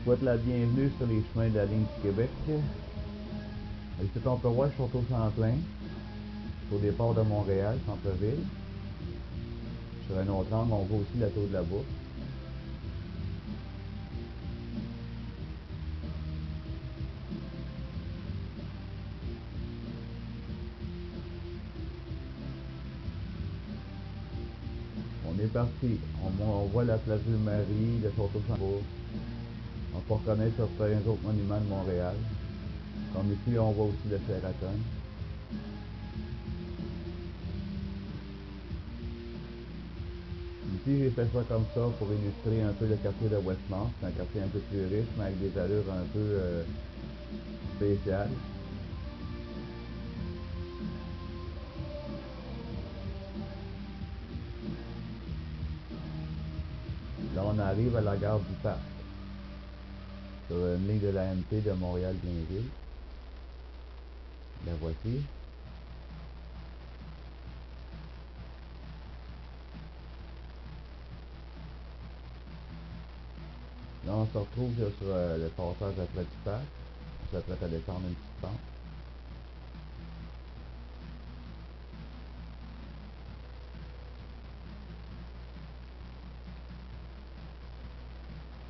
souhaite la bienvenue sur les chemins de la ligne du Québec. Ici, on peut voir Château-Champlain, au départ de Montréal, centre-ville. Sur un autre angle, on voit aussi la tour de la Bourse. On est parti. On voit la place du Marie, le Château-Champlain. On peut reconnaître certains autres monuments de Montréal. Comme ici, on voit aussi le Sheraton. Ici, j'ai fait ça comme ça pour illustrer un peu le quartier de Westmount. C'est un quartier un peu plus riche, mais avec des allures un peu spéciales. Là, on arrive à la gare du Parc, sur une ligne de la MT de Montréal-Blainville. La voici. Là, on se retrouve sur le passage après du Parc. On s'apprête à descendre une petite pente.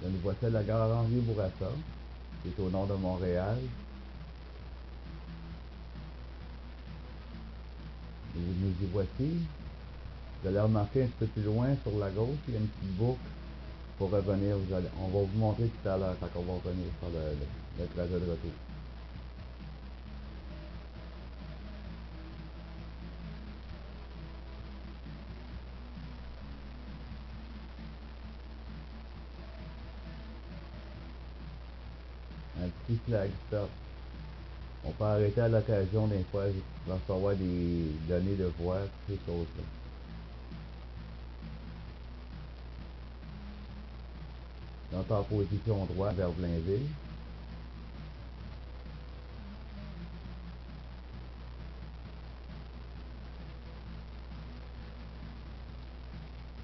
Là, nous voici à la gare Henri-Bourassa, qui est au nord de Montréal. Et nous y voici. Vous allez remarquer un petit peu plus loin, sur la gauche, il y a une petite boucle pour revenir. On va vous montrer tout à l'heure quand on va revenir sur le trajet de retour. Un petit flag stop. On peut arrêter à l'occasion des fois pour recevoir des données de voix, ces choses-là. Là, on est en position droite vers Blainville.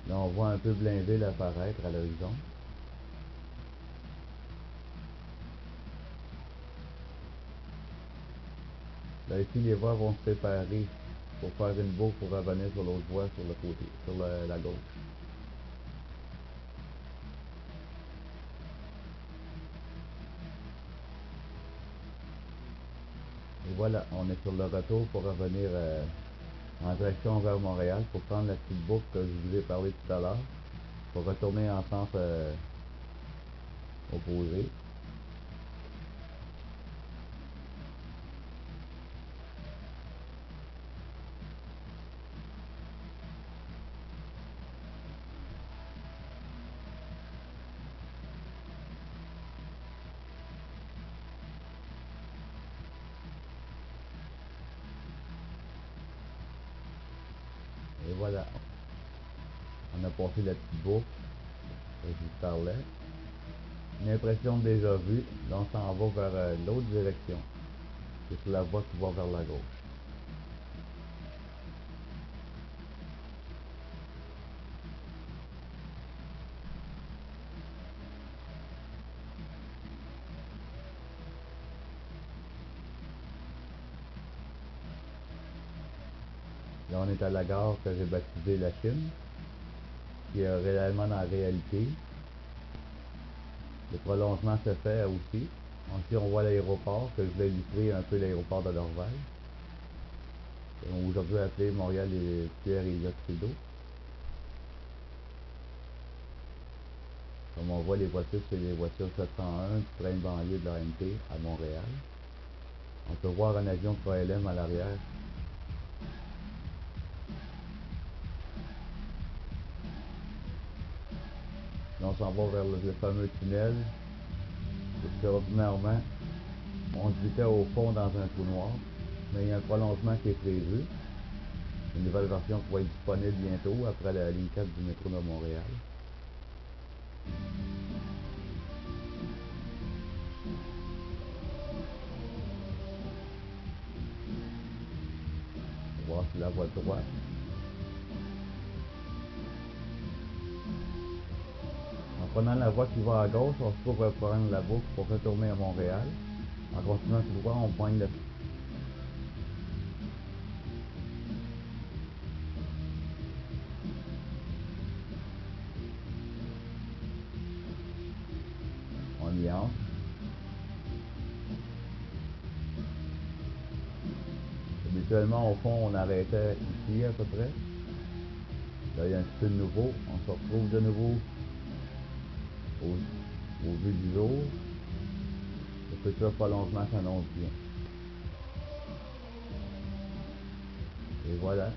Là, on voit un peu Blainville apparaître à l'horizon. Là, ici, les voies vont se séparer pour faire une boucle pour revenir sur l'autre voie sur le côté, sur la gauche. Et voilà, on est sur le retour pour revenir en direction vers Montréal pour prendre la petite boucle que je vous ai parlé tout à l'heure, pour retourner en sens opposé. Et voilà, on a passé la petite boucle que je vous parlais. Une impression déjà vue. Là, on s'en va vers l'autre direction. C'est sur la voie qui va vers la gauche. Là, on est à la gare que j'ai baptisée La Chine, qui est réellement dans la réalité. Le prolongement se fait aussi. Ensuite, on voit l'aéroport, que je vais illustrer un peu l'aéroport de Dorval. Aujourd'hui appelé Montréal et Pierre-Éliott Trudeau. Comme on voit, les voitures, c'est les voitures 701 du train de banlieue de l'AMT à Montréal. On peut voir un avion 3LM à l'arrière. Là, on s'en va vers le fameux tunnel. Ordinairement, on se jetait au fond dans un trou noir, mais il y a un prolongement qui est prévu. Une nouvelle version qui va être disponible bientôt après la ligne 4 du métro de Montréal. On va voir sur la voie droite. On prenant la voie qui va à gauche, on se trouve reprendre la boucle pour retourner à Montréal. En continuant tout droit, on poigne le... On y entre. Habituellement, au fond, on arrêtait ici à peu près. Là, il y a un petit peu de nouveau. On se retrouve de nouveau au vu du jour. Le futur prolongement s'annonce bien. Et voilà.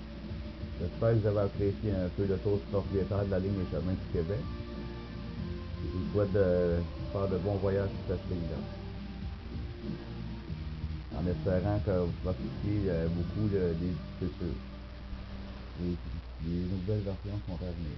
J'espère que vous avez apprécié un peu le tour propriétaire de la ligne des chemins du Québec. Je vous souhaite de faire de bons voyages sur cette ligne-là. En espérant que vous profitiez beaucoup des futurs. Les nouvelles versions sont à venir.